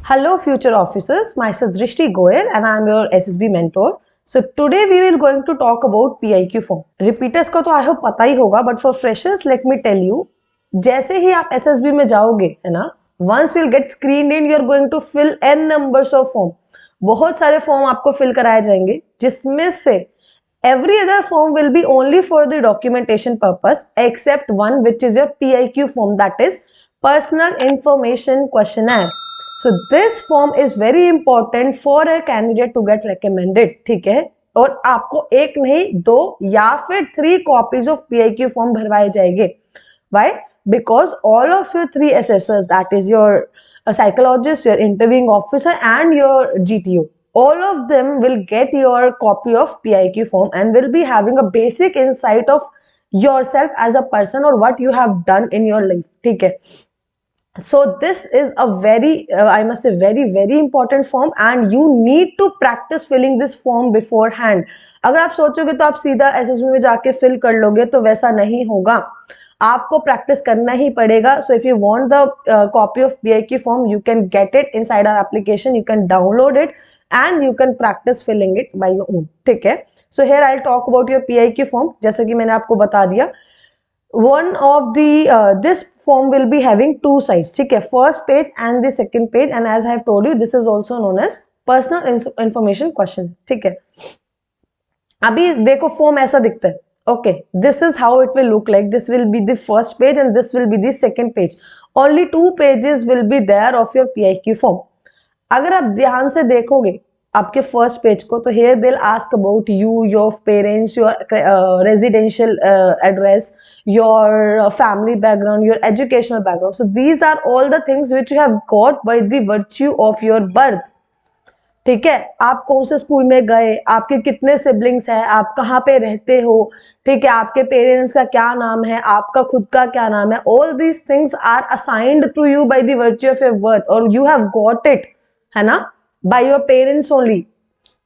Hello future officers, myself Drishti Goyal and I am your SSB mentor. So today we will going to talk about PIQ form. Repeaters को तो I hope पता ही होगा, but for freshers let me tell you, जैसे ही आप SSB में जाओगे है ना, once you'll get screened in, you're going to fill n numbers of form. बहुत सारे फॉर्म आपको फिल कराए जाएंगे, जिसमें से every other form will be only for the documentation purpose except one, which is your PIQ form, that is personal information questionnaire. So this form is very important for a candidate to get recommended. ठीक है, और आपको एक नहीं दो या फिर 3 copies of PIQ form भरवाए जाएंगे. Why? Because all of your 3 assessors, that is your psychologist, your interviewing officer and your GTO, all of them will get your copy of PIQ form and will be having a basic insight of yourself as a person or what you have done in your life. ठीक है. So this is a very I must say very important form and you need to practice filling this form beforehand. अगर आप सोचोगे तो आप सीधा SSB में जाके फिल कर लोगे तो वैसा नहीं होगा, आपको प्रैक्टिस करना ही पड़ेगा. So if you want the copy of PIQ form, you can get it inside our application, you can download it and you can practice filling it by your own. ठीक है. So here I'll talk about your PIQ form. जैसे कि मैंने आपको बता दिया, one of the this form will be having 2 sides. ठीक है, first page and the second page, and as I have told you, this is also known as personal information question. ठीक है, अभी देखो फॉर्म ऐसा दिखता है. Okay, this is how it will look like. This will be the first page and this will be the second page. Only 2 pages will be there of your PIQ form. अगर आप ध्यान से देखोगे आपके first page को, तो here they'll ask about you, your parents, your residential address, your family background, your educational background. So these are all the things which you have got by the virtue of your birth. ठीक है, आप कौन से school में गए, आपके कितने siblings हैं, आप कहाँ पे रहते हो, ठीक है, आपके पेरेंट्स का क्या नाम है, आपका खुद का क्या नाम है. All these things are assigned to you by the virtue of your birth और यू हैव गॉट इट, है ना, बाय योर पेरेंट्स ओनली.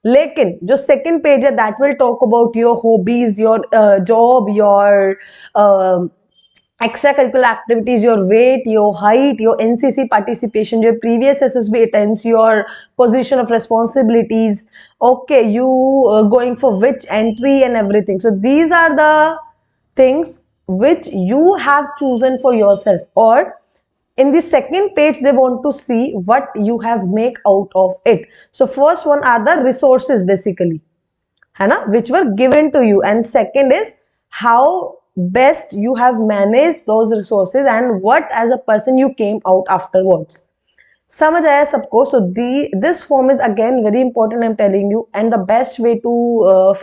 लेकिन जो सेकंड पेज है, that will talk about your hobbies, your job, your extracurricular activities, your weight, your height, your NCC participation, your previous SSB attempts, your position of responsibilities, okay, you going for which entry and everything. So these are the things which you have chosen for yourself, or in the second page they want to see what you have make out of it. So first one are the resources basically, है ना, which were given to you, and second is how best you have managed those resources and what as a person you came out afterwards. समझ आया सबको? So this form is again very important, I'm telling you, and the best way to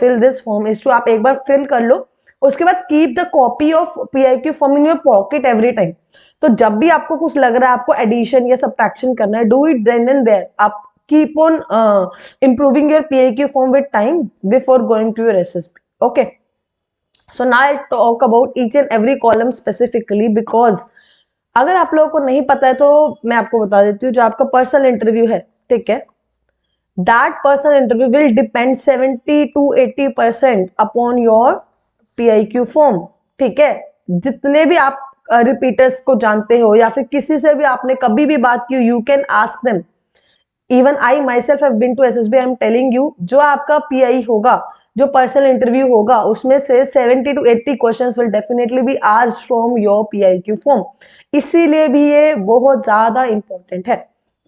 fill this form is to आप एक बार fill कर लो, उसके बाद keep the copy of PIQ form in your pocket every time. तो जब भी आपको कुछ लग रहा है आपको addition या subtraction करना है, do it then and there. आप keep on improving your PIQ form with time before going to your SSB. Okay. So now I'll talk about each and every column specifically, because अगर आप लोगों को नहीं पता है तो मैं आपको बता देती हूँ. जो आपका पर्सनल इंटरव्यू है, ठीक है, that personal interview will depend 70 to 80% upon your PIQ form. ठीक है, जितने भी आप रिपीटर्स को जानते हो या फिर किसी से भी आपने कभी भी बात की, you can ask them. Even I myself have been to SSB. I'm telling you, जो आपका PI होगा, जो पर्सनल इंटरव्यू होगा, उसमें से 70 to 80 questions will definitely be asked from your PIQ form. इसीलिए भी ये बहुत ज्यादा इंपॉर्टेंट है.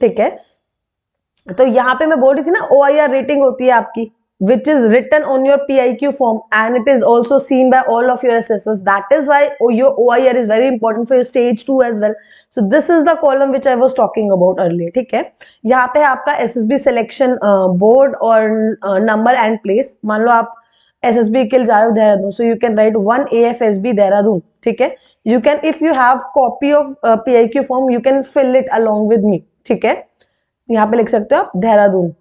ठीक है, तो यहाँ पे मैं बोल रही थी ना, OIR रेटिंग होती है आपकी, which is written on your PIQ form and it is also seen by all of your assessors. That is why your OIR is very important for your stage 2 as well. So this is the column which I was talking about earlier. ठीक है, यहाँ पे आपका SSB selection board और number and place. मान लो आप SSB के लिए जा रहे हो Dehradun, so you can write 1 AFSB Dehradun. ठीक है, you can, if you have copy of PIQ form, you can fill it along with me. ठीक है, यहाँ पे लिख सकते हो आप देहरादून.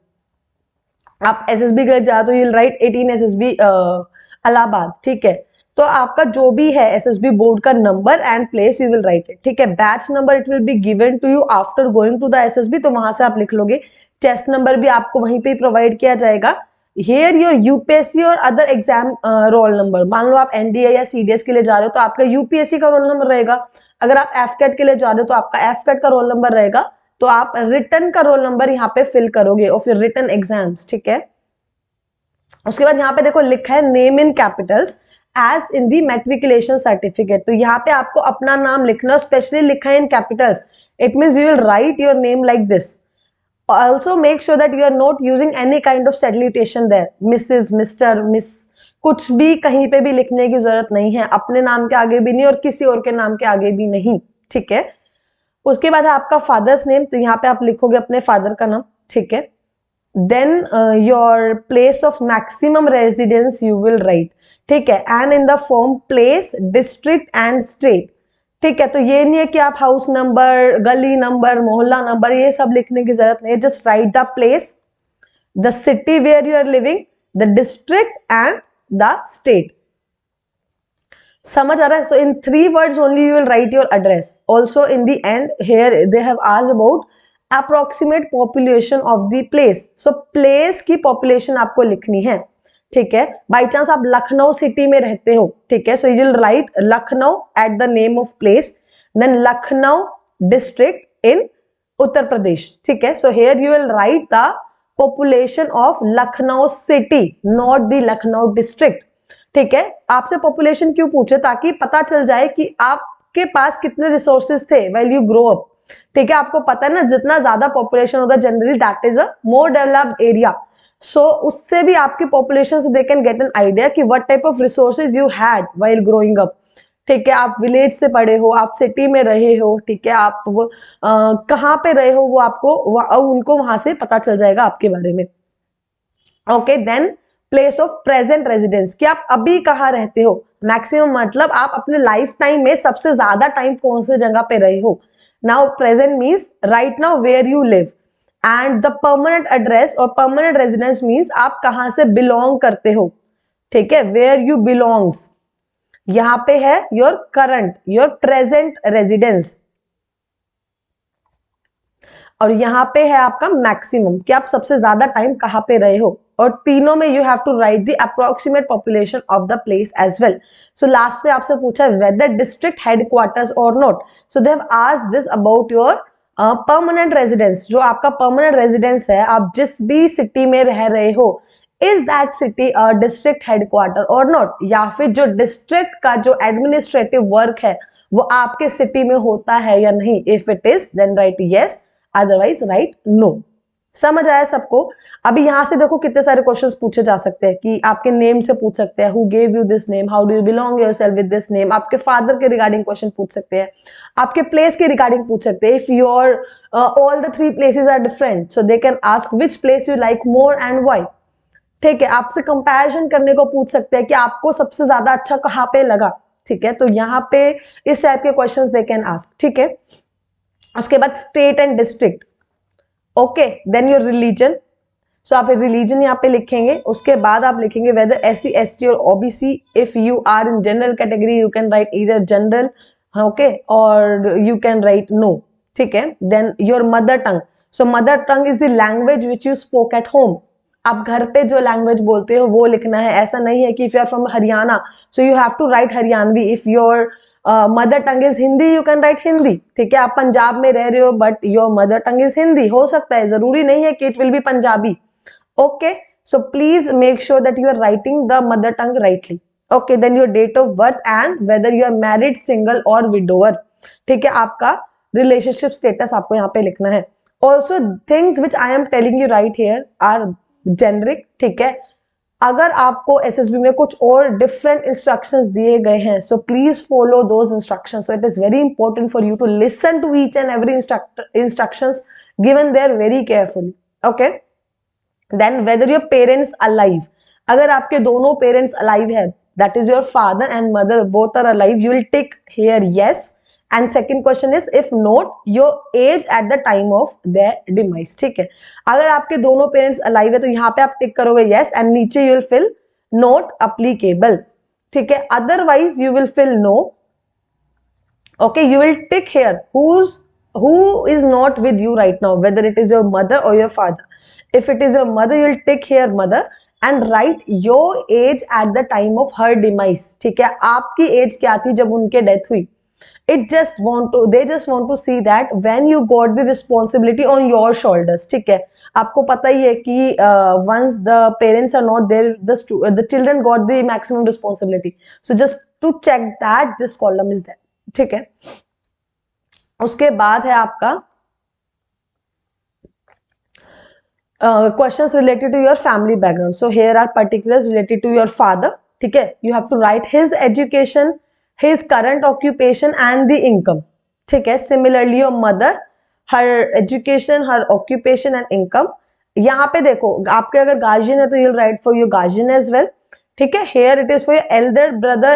आप SSB के लिए जा तो you'll write 18 SSB इलाहाबाद. ठीक है, तो आपका जो भी है SSB बोर्ड का नंबर and place you will write it. ठीक है, batch number it will be given to you after going to the SSB, तो वहां से आप लिख लोगे. टेस्ट नंबर भी आपको वहीं पे प्रोवाइड किया जाएगा. हियर योर UPSC और अदर एग्जाम रोल नंबर. मान लो आप NDA या CDS के लिए जा रहे हो तो आपका UPSC का रोल नंबर रहेगा. अगर आप FCAT के लिए जा रहे हो तो आपका FCAT का रोल नंबर रहेगा. तो आप रिटर्न का रोल नंबर यहाँ पे फिल करोगे और फिर रिटर्न एग्जाम्स, ठीक है। उसके बाद यहाँ पे देखो लिखा है name in capitals as in the matriculation certificate, तो यहाँ पे आपको अपना नाम लिखना, स्पेशली लिखा है in capitals, it means you will write your name like this. Also make sure that you are not using any kind of salutation there, Mrs, Mr, Miss, कुछ भी कहीं पे भी लिखने की जरूरत नहीं है, अपने नाम के आगे भी नहीं और किसी और के नाम के आगे भी नहीं, ठीक है। उसके बाद है आपका फादर्स नेम, तो यहाँ पे आप लिखोगे अपने फादर का नाम, ठीक है। Then your place of maximum residence you will write, ठीक है, and in the form place, district and state, ठीक है। तो ये नहीं है कि आप हाउस नंबर, गली नंबर, मोहल्ला नंबर, ये सब लिखने की जरूरत नहीं है, just write the place, the city where you are living, the district and the state. समझ आ रहा है? सो इन 3 words only you will write your address. Also in the end here they have asked about approximate population of the place. So place की population आपको लिखनी है, ठीक है। बाई चांस आप लखनऊ सिटी में रहते हो, ठीक है, so you will write Lucknow at the name of place, then Lucknow district in Uttar Pradesh, ठीक है। So here you will write the population of Lucknow city, not the Lucknow district, ठीक है। आपसे पॉपुलेशन क्यों पूछे? ताकि पता चल जाए कि आपके पास कितने रिसोर्सेज थे व्हेन यू ग्रो अप, ठीक है। आपको पता है ना, जितना ज्यादा पॉपुलेशन होता है generally that is a more developed area, so उससे भी आपकी पॉपुलेशन से they can get an idea कि what type of resources you had while growing up, ठीक है। आप विलेज से पढ़े हो, आप सिटी में रहे हो, ठीक है, आप वो कहाँ पे रहे हो वो आपको उनको वहां से पता चल जाएगा आपके बारे में। Okay, then place of present residence, कि आप अभी कहाँ रहते हो, मैक्सिमम मतलब आप अपने लाइफ टाइम में सबसे ज्यादा टाइम कौन से जगह पे रहे हो। Now present means right now where you live, and the permanent address और परमानेंट रेजिडेंस मीन्स आप कहां से बिलोंग करते हो, ठीक है, वेयर यू बिलोंग्स। यहां पे है your current, your present residence, और यहाँ पे है आपका मैक्सिमम, कि आप सबसे ज्यादा टाइम कहाँ पे रहे हो, और तीनों में you have to write the approximate population of the place as well. So last में आपसे पूछा वेदर डिस्ट्रिक्ट हेडक्वार्टर्स और not, so they have asked this about your permanent residence, जो आपका परमानेंट रेजिडेंस है, आप जिस भी सिटी में रह रहे हो, is that city a district headquarter और नॉट, या फिर जो डिस्ट्रिक्ट का जो एडमिनिस्ट्रेटिव वर्क है वो आपके सिटी में होता है या नहीं। If it is then write yes, otherwise write no. समझ आया सबको? अभी यहां से देखो कितने सारे क्वेश्चंस पूछे जा सकते हैं, कि आपके नेम से पूछ सकते हैं, who gave you this name, how do you belong yourself with this name, आपके फादर के रिगार्डिंग क्वेश्चन पूछ सकते हैं, आपके प्लेस के रिगार्डिंग पूछ सकते हैं, if your all the 3 places are different so they can ask which place you like more and why, ठीक है। आपसे कंपैरिजन करने को पूछ सकते हैं कि आपको सबसे ज्यादा अच्छा कहाँ पे लगा, ठीक है। तो यहाँ पे इस टाइप के क्वेश्चंस दे कैन आस्क, ठीक है। उसके बाद state and district, okay, then your religion, so आप रिलीजन यहाँ पे लिखेंगे। उसके बाद आप लिखेंगे whether SC ST or OBC, if you are in general category you can write इधर जनरल, ओके, और यू कैन राइट नो, ठीक है। Then your mother tongue, so mother tongue is the language which you spoke at home, आप घर पे जो language बोलते हो वो लिखना है। ऐसा नहीं है कि if you are from Haryana so you have to write Haryanvi, if your mother tongue is Hindi you can write Hindi, ठीक है। आप पंजाब में रह रहे हो but your mother tongue is Hindi, हो सकता है, जरूरी नहीं है कि it will be Punjabi, okay. So please make sure that you are writing the mother tongue rightly, okay. Then your date of birth and weather you are married, single और widower, ठीक है। आपका रिलेशनशिप स्टेटस आपको यहाँ पे लिखना है। Also things which I am telling you right here are generic, ठीक है। अगर आपको एसएसबी में कुछ और डिफरेंट इंस्ट्रक्शंस दिए गए हैं so please follow those instructions, so it is very important for you to listen to each and every instructions given there very carefully, okay. Then whether your parents alive, अगर आपके दोनों parents alive है, that is your father and mother both are alive, you will tick here yes, and second question is if not your age at the time of their demise, ठीक है। अगर आपके दोनों parents alive है तो यहाँ पे आप टिक करोगे yes, एंड नीचे you will fill not applicable, ठीक है। Otherwise you will fill no, okay. You will tick here who is not with you right now, whether it is your mother or your father. If it is your mother you will tick here mother and write your age at the time of her demise, ठीक है। आपकी as क्या थी जब उनके death हुई, they just want to see that when you got the responsibility on your shoulders. ठीक है, आपको पता ही है कि once the parents are not there, the children got the maximum responsibility. So just to check that this column is there. ठीक है, उसके बाद है आपका questions related to your family background. So here are particulars related to your father. ठीक है, you have to write his education, his current occupation and the income. ठीक है, similarly your mother, her education, her occupation and income. यहाँ पे देखो आपके अगर guardian है तो you'll write for your guardian as well. ठीक है, here it is for your elder brother,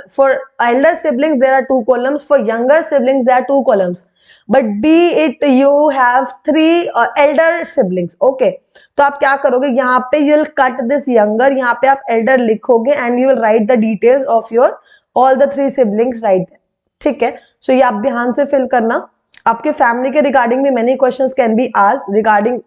for elder siblings there are 2 columns, for younger siblings there are 2 columns. But be it you have 3 elder siblings. Okay, तो आप क्या करोगे, यहाँ पे you will cut this younger, यहाँ पे आप elder लिखोगे and you will write the details of your all the 3 siblings right there. ठीक है, so ये आप ध्यान से fill करना. आपके फैमिली के रिगार्डिंग भी many questions can be asked regarding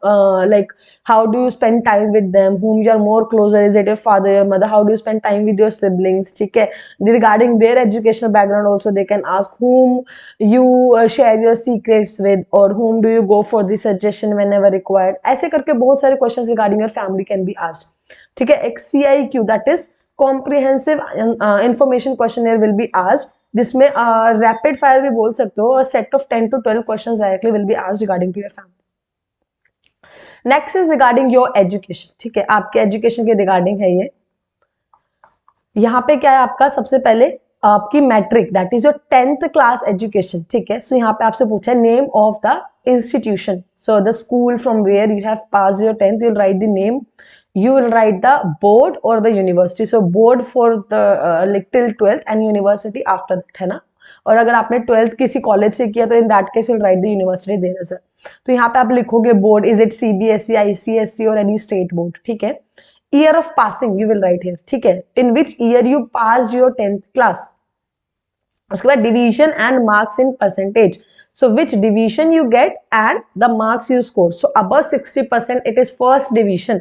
like how do you spend time with them, whom you are more closer, is it your father, your mother, how do you spend time with your siblings. ठीक है, regarding their educational background also they can ask whom you share your secrets with or whom do you go for the suggestion whenever required. ऐसे करके बहुत सारे questions regarding your family can be asked. ठीक है, एक CIQ that is comprehensive information questionnaire will be asked, जिसमें rapid fire भी बोल सकते हो, set of 10 to 12 questions directly will be asked regarding to your family. Next is regarding your education. ठीक है, आपके एजुकेशन के रिगार्डिंग है ये. यहाँ पे क्या है आपका, सबसे पहले आपकी matric that is your 10th class education. ठीक है, सो यहाँ पे आपसे पूछा है name of the institution, so the school from where you have passed your 10th, you'll write the name, you will write the board or the university. So board for the like till 12th and university after that, है ना. और अगर आपने 12th किसी college से किया तो in that case you'll write the university there as well. तो यहाँ पे आप लिखोगे board, is it CBSE, ICSE or any state board. ठीक है, year of passing you will write here. ठीक है, in which year you passed your 10th class. उसके बाद division and marks in percentage. So which division you get and the marks you score. So above 60% it is first division.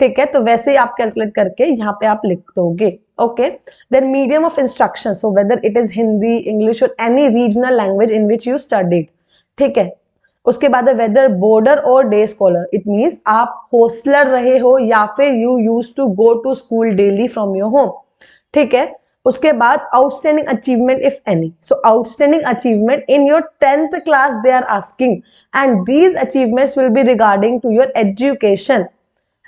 ठीक है, तो वैसे ही आप calculate करके यहाँ पे आप लिख दोगे. Okay, then medium of instruction, so whether it is Hindi, English or any regional language in which you studied. ठीक है, उसके बाद है whether border or day scholar. It means आप हॉस्टलर रहे हो या फिर you use to go to school daily from your home. ठीक है, उसके बाद outstanding achievement if any. So outstanding achievement in your 10th class they are asking and these achievements will be regarding to your education,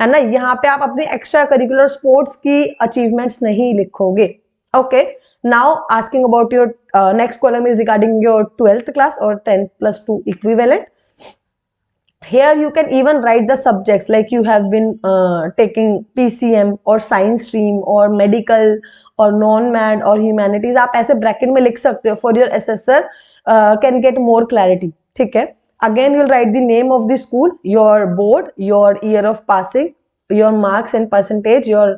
है ना. यहाँ पे आप अपने एक्स्ट्रा करिकुलर स्पोर्ट्स की अचीवमेंट्स नहीं लिखोगे. Okay, now asking about your next column is regarding your 12th class और 10+2 equivalent. Here you can even write the subjects like you have been taking PCM or science stream or medical or non-med or humanities. आप ऐसे bracket में लिख सकते हो for your assessor can get more clarity. ठीक है, again you'll write the name of the school, your board, your year of passing, your marks and percentage, your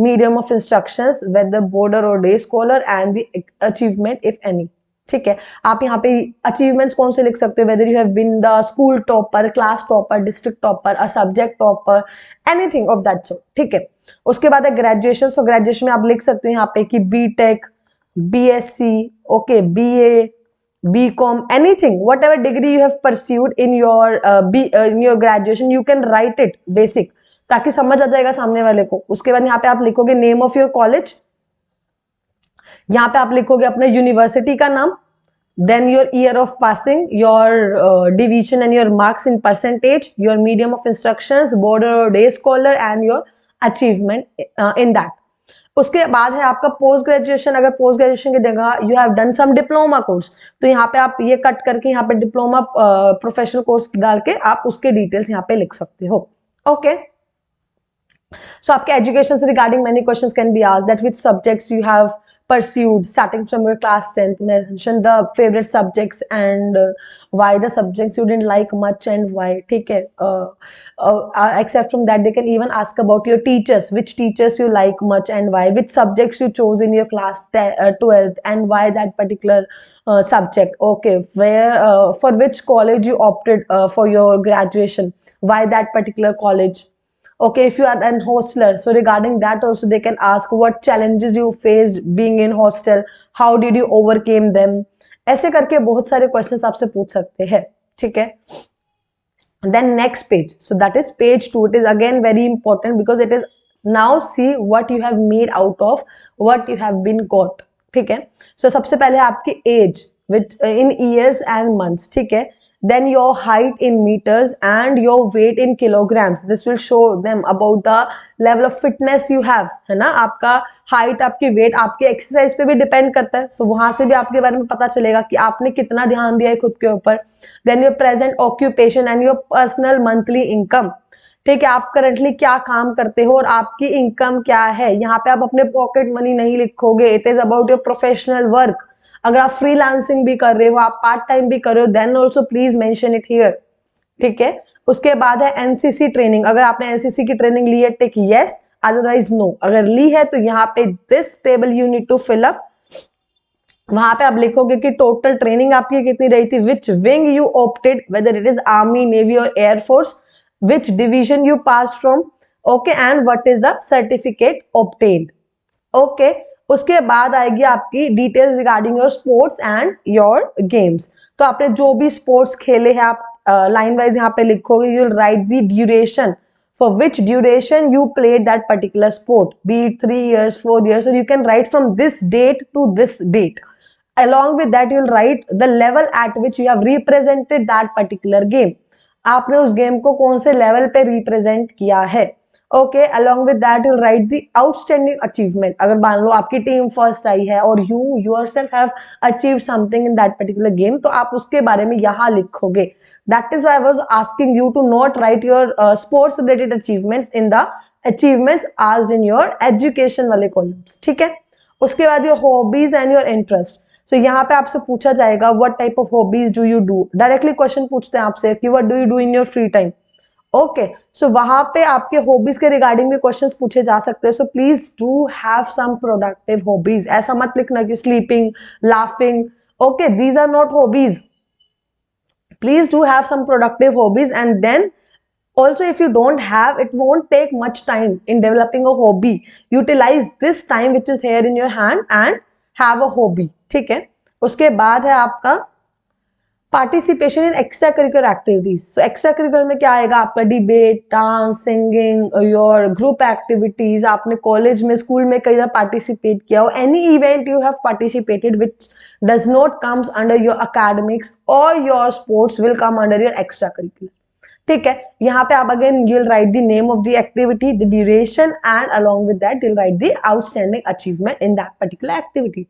medium of instructions, whether border or day scholar and the achievement if any. ठीक है, आप यहाँ पे achievements कौन से लिख सकते हो, whether you have been the school topper, class topper, district topper, a subject topper, anything of that sort. ठीक है, उसके बाद है ग्रेजुएशन. सो ग्रेजुएशन में आप लिख सकते हो यहाँ पे कि BTech, BSc, okay, BA, BCom, anything whatever degree you have pursued in your graduation you can write it basic, ताकि समझ आ जाएगा सामने वाले को. उसके बाद यहाँ पे आप लिखोगे नेम ऑफ योर कॉलेज, यहाँ पे आप लिखोगे अपने यूनिवर्सिटी का नाम, then your year of passing, your division and your marks in percentage, your medium of instructions, border or day scholar and your achievement in that. उसके बाद है आपका पोस्ट ग्रेजुएशन. अगर पोस्ट ग्रेजुएशन की जगह you have done some diploma course तो यहाँ पे आप ये कट करके यहाँ पे डिप्लोमा प्रोफेशनल कोर्स डाल के आप उसके डिटेल्स यहाँ पे लिख सकते हो. ओके, सो आपके एजुकेशन से regarding many questions can be asked that which subjects you have pursued starting from your class 10th. Mention the favorite subjects and why the subjects you didn't like much and why. ठीक है, except from that they can even ask about your teachers, which teachers you like much and why, which subjects you chose in your class 12th and why that particular subject. Okay, where for which college you opted for your graduation, why that particular college. Okay, if you are an hostler, so regarding that also they can ask what challenges you faced being in hostel, how did you overcame them. ऐसे करके बहुत सारे questions आपसे पूछ सकते हैं, ठीक है. Then next page, so that is page 2. It is again very important because it is now see what you have made out of what you have been got. ठीक है. So सबसे पहले आपकी age with in years and months. ठीक है. Then your height in meters and your weight in kilograms. This will show them about the level of fitness you have. है ना. आपका height, आपकी weight, आपके exercise पे भी depend करता है. So वहां से भी आपके बारे में पता चलेगा कि आपने कितना ध्यान दिया है खुद के ऊपर. Then your present occupation and your personal monthly income. ठीक है. आप करंटली क्या काम करते हो और आपकी इनकम क्या है. यहाँ पे आप अपने पॉकेट मनी नहीं लिखोगे. It is about your professional work. अगर आप फ्रीलांसिंग भी कर रहे हो, आप पार्ट टाइम भी कर रहे हो, then also please mention it here. ठीक है. उसके बाद है एनसीसी ट्रेनिंग. अगर आपने एनसीसी की ट्रेनिंग ली है, टिक यस, अदरवाइज नो. अगर ली है तो यहाँ पे this table you need to fill up. वहां पे आप लिखोगे कि टोटल ट्रेनिंग आपकी कितनी रही थी, which wing you opted, whether it is army, navy और air force, which division you pass from, okay, and what is the certificate obtained. Okay. उसके बाद आएगी आपकी details regarding your sports and your games. तो आपने जो भी स्पोर्ट्स खेले हैं आप लाइन वाइज यहाँ पे लिखोगे. You will write the duration, for which duration you played that particular sport, be it 3 years, 4 years, or you can write from this date to this date. Along with that you'll write the level at which you have represented that particular game. आपने उस game को कौन से level पे represent किया है. Okay. Along with that you write the outstanding achievement. अगर मान लो आपकी टीम फर्स्ट आई है और you yourself have achieved something in that particular game, तो आप उसके बारे में यहाँ लिखोगे. That is why I was asking you to not write your sports related achievements in the achievements asked in your education वाले कॉलम्स. ठीक है. उसके बाद your hobbies and your interest. सो यहाँ पे आपसे पूछा जाएगा what type of hobbies do you do. Directly question पूछते हैं आपसे कि what do you do in your free time. Okay. So वहां पे आपके हॉबीज के रिगार्डिंग भी क्वेश्चंस पूछे जा सकते हैं. So please do have some productive hobbies. ऐसा मत लिखना कि sleeping, laughing. Okay, these are not hobbies. Please do have some productive hobbies. And then also if you don't have, it won't take much time in developing a hobby. Utilize this time which is here in your hand and have a hobby. ठीक है. उसके बाद है आपका participation in extra curricular activities. So extra curricular में क्या आएगा आपका debate, dance, singing, your group activities. आपने कॉलेज में, स्कूल में कई बार पार्टिसिपेट किया हो. Any event you have participated which does not comes under your academics और your sports will come under your extra curricular. ठीक है. यहाँ पे आप again you will write the name of the activity, the duration, and along with that you will write the outstanding achievement in that particular activity.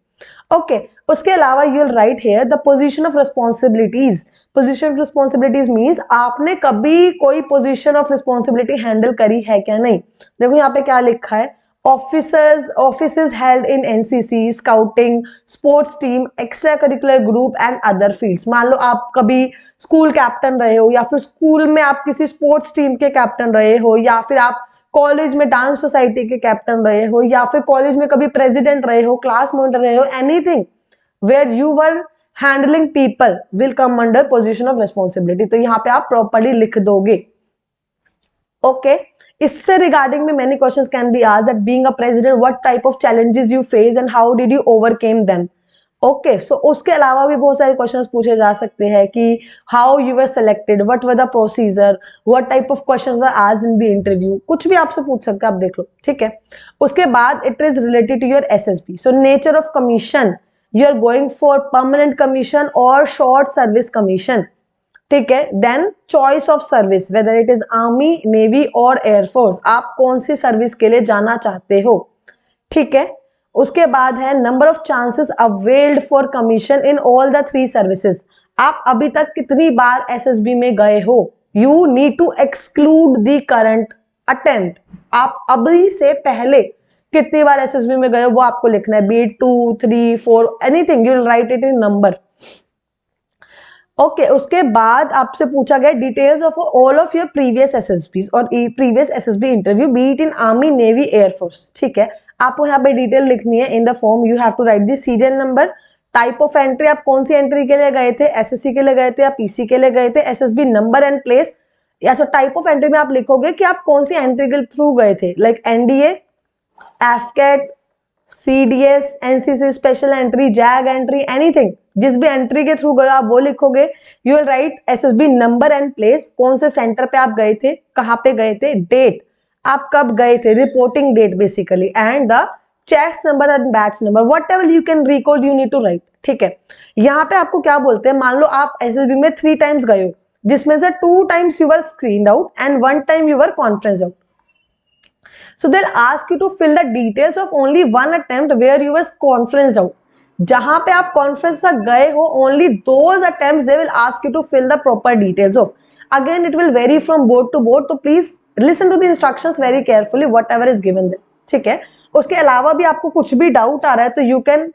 Okay. उसके अलावा you will right here the position of responsibilities. Position of responsibilities means आपने कभी कोई position of responsibility handle करी है क्या. नहीं. देखो यहाँ पे क्या लिखा है. offices held in NCC, scouting, sports team, extracurricular group and other fields. मान लो आप कभी स्कूल कैप्टन रहे हो, या फिर स्कूल में आप किसी स्पोर्ट्स टीम के कैप्टन रहे हो, या फिर आप कॉलेज में डांस सोसाइटी के कैप्टन रहे हो, या फिर कॉलेज में कभी प्रेसिडेंट रहे हो, क्लास मॉनिटर रहे हो. Anything where you were handling people will come under position of responsibility. तो यहाँ पे आप प्रॉपर्ली लिख दोगे. ओके. इससे रिगार्डिंग में many questions can be asked that being a president what type of challenges you face and how did you overcame them. Okay. So उसके अलावा भी बहुत सारे क्वेश्चंस पूछे जा सकते हैं कि how you were selected, what were the procedure, what type of questions were asked in the interview. कुछ भी आपसे पूछ सकते हैं, आप देख लो. ठीक है. उसके बाद it is related to your SSB. So nature of commission, you are going for permanent commission और शॉर्ट सर्विस कमीशन. ठीक है. Then choice of service, whether it is army, navy और एयरफोर्स. आप कौन सी सर्विस के लिए जाना चाहते हो. ठीक है. उसके बाद है number of chances availed for commission in all the 3 services. आप अभी तक कितनी बार एसएसबी में गए हो. You need to exclude the current attempt. आप अभी से पहले कितनी बार एसएसबी में गए हो वो आपको लिखना है. Be 2, 3, 4, anything, you will write it in number. Okay. उसके बाद आपसे पूछा गया details of all of your previous SSB और previous SSB interview, be it in army, navy, air force. ठीक है. आपको यहाँ पे डिटेल लिखनी है. In the form you have to write the serial number, type of entry, आप कौन सी एंट्री के लिए गए थे, एसएससी के लिए गए थे या पीसी के लिए गए थे, एसएसबी नंबर एंड प्लेस, या तो टाइप ऑफ एंट्री में आप लिखोगे कि आप कौन सी एंट्री के थ्रू गए थे, like NDA, AFCAT, CDS, NCC special entry, JAG entry, anything, जिस भी एंट्री के थ्रू गए आप वो लिखोगे। You will write SSB number and place, कौन से सेंटर पे आप गए थे, कहां पे गए थे, डेट आप कब गए थे, reporting date basically, and the chest number and batch number, whatever you can recall you need to write. ठीक है, यहाँ पे आपको क्या बोलते हैं, मान लो आप एसएसबी में 3 टाइम्स गए हो, जिसमें से 2 times you were screened out and 1 time you were conference out. So they'll ask you to fill the details of only one attempt where you were conferenced out. जहां पे आप कॉन्फ्रेंस तक गए हो, only those attempts they will ask you to fill the proper details of. Again, it will vary from board to board, तो please listen to the instructions very carefully, whatever is given there. ठीक है, उसके अलावा भी आपको कुछ भी doubt आ रहा है तो you can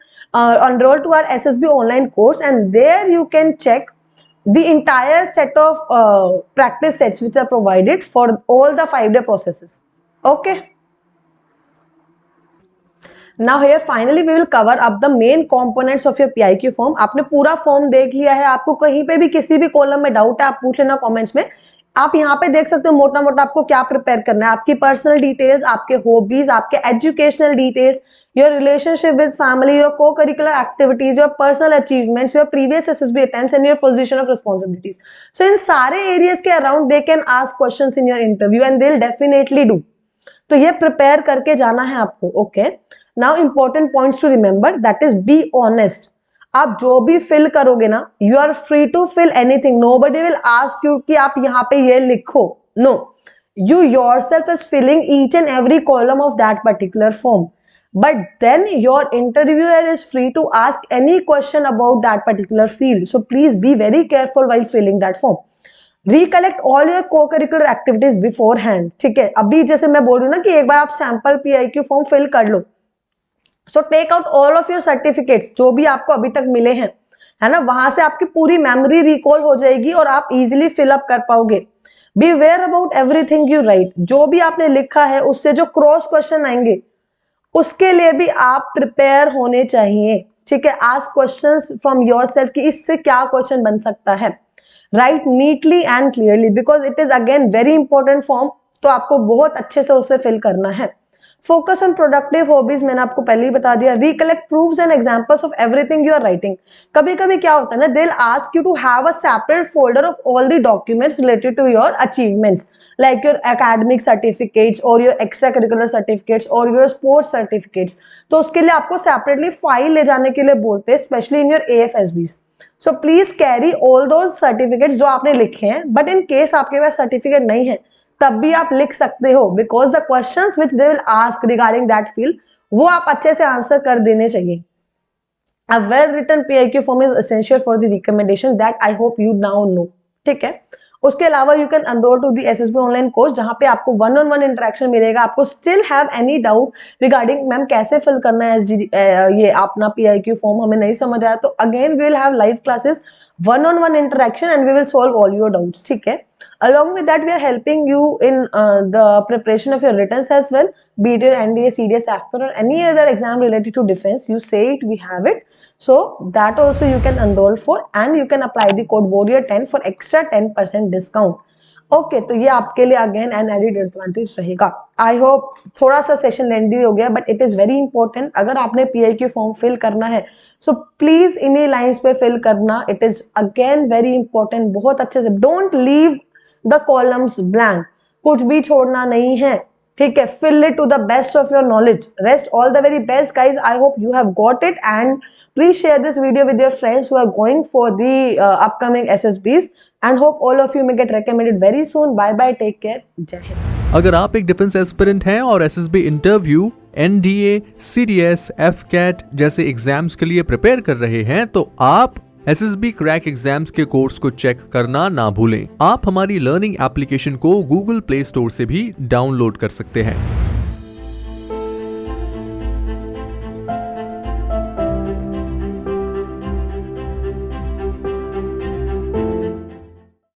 enroll to our SSB online course and there you can check the entire set of practice sets which are provided for all the 5-day processes. Okay. Now here finally we will cover up the main components of your PIQ form. आपने पूरा form देख लिया है, आपको कहीं पे भी किसी भी कॉलम में डाउट है आप पूछ लेना कमेंट्स में। आप यहाँ पे देख सकते हो मोटा मोटा आपको क्या प्रिपेयर करना है, आपकी पर्सनल डिटेल्स, आपके हॉबीज, आपके educational details, your relationship with family, your co curricular activities, your personal achievements, your previous SSB attempts and your position of responsibilities. So इन सारे एरियाज के around they can ask questions in your interview and they will definitely do. तो ये prepare करके जाना है आपको। Okay, now important points to remember, that is be honest. आप जो भी फिल करोगे ना, you are free to fill anything, nobody will ask you कि आप यहाँ पे ये लिखो, no, you yourself is filling each and every column of that particular form, but then your interviewer is free to ask any question about that particular field, so please be very careful while filling that form. Recollect all your co-curricular activities beforehand. ठीक है, अभी जैसे मैं बोल रही हूँ ना कि एक बार आप सैंपल PIQ फॉर्म फिल कर लो, so take out all of your certificates जो भी आपको अभी तक मिले हैं, है ना, वहां से आपकी पूरी मेमोरी रिकॉल हो जाएगी और आप इजीली फिलअप कर पाओगे। Be aware about everything you write, जो भी आपने लिखा है उससे जो क्रॉस क्वेश्चन आएंगे उसके लिए भी आप प्रिपेयर होने चाहिए। ठीक है, आस्क क्वेश्चंस फ्रॉम योरसेल्फ कि इससे क्या क्वेश्चन बन सकता है। Right neatly and clearly because it is again very important form, तो आपको बहुत अच्छे से उसे फिल करना है। फोकस ऑन प्रोडक्टिव हॉबीज, मैंने आपको पहले ही बता दिया। Recollect proofs and examples of everything you are writing. कभी कभी क्या होता है ना, they will ask you to have a separate folder of all the documents related to your achievements, like your academic certificates or your extracurricular certificates or your sports certificates. तो उसके लिए आपको separately फाइल ले जाने के लिए बोलते हैं, especially in your AFSBs. So please carry all those certificates जो आपने लिखे हैं, but in case आपके पास सर्टिफिकेट नहीं है तब भी आप लिख सकते हो, because the questions which they will ask regarding that field वो आप अच्छे से आंसर कर देने चाहिए। A well written PIQ form is essential for the recommendation that I hope you now know. ठीक है, उसके अलावा you can enroll to the SSB online course जहां पे आपको 1-on-1 इंटरेक्शन मिलेगा। आपको still have any doubt regarding ma'am कैसे फिल करना है ये अपना PIQ फॉर्म, हमें नहीं समझ आया, तो again we will have live classes, 1-on-1 interaction and we will solve all your doubts. ठीक है, along with that we are helping you in the preparation of your writtens as well, be it your NDA, CDS, AFCAT or any other exam related to defense. You say it, we have it, so that also you can enroll for and you can apply the code warrior10 for extra 10% discount. Okay, तो ये आपके लिए again an added advantage रहेगा। I hope थोड़ा सा session lengthy हो गया but it is very important. अगर आपने PIQ फॉर्म फिल करना है सो प्लीज इन्हीं लाइंस पे फिल करना, it is again very important. बहुत अच्छे से, don't leave the columns blank, कुछ भी छोड़ना नहीं है। ठीक है, fill it to the best of your knowledge. Rest all the very best guys, I hope you have got it and please share this video with your friends who are going for the upcoming SSBs and hope all of you may get recommended very soon. Bye bye, take care, जय हिंद। अगर आप एक defence aspirant हैं और SSB interview, NDA, CDS, FCAT जैसे exams के लिए prepare कर रहे हैं तो आप SSB क्रैक एग्जाम्स के कोर्स को चेक करना ना भूलें। आप हमारी लर्निंग एप्लीकेशन को Google Play Store से भी डाउनलोड कर सकते हैं।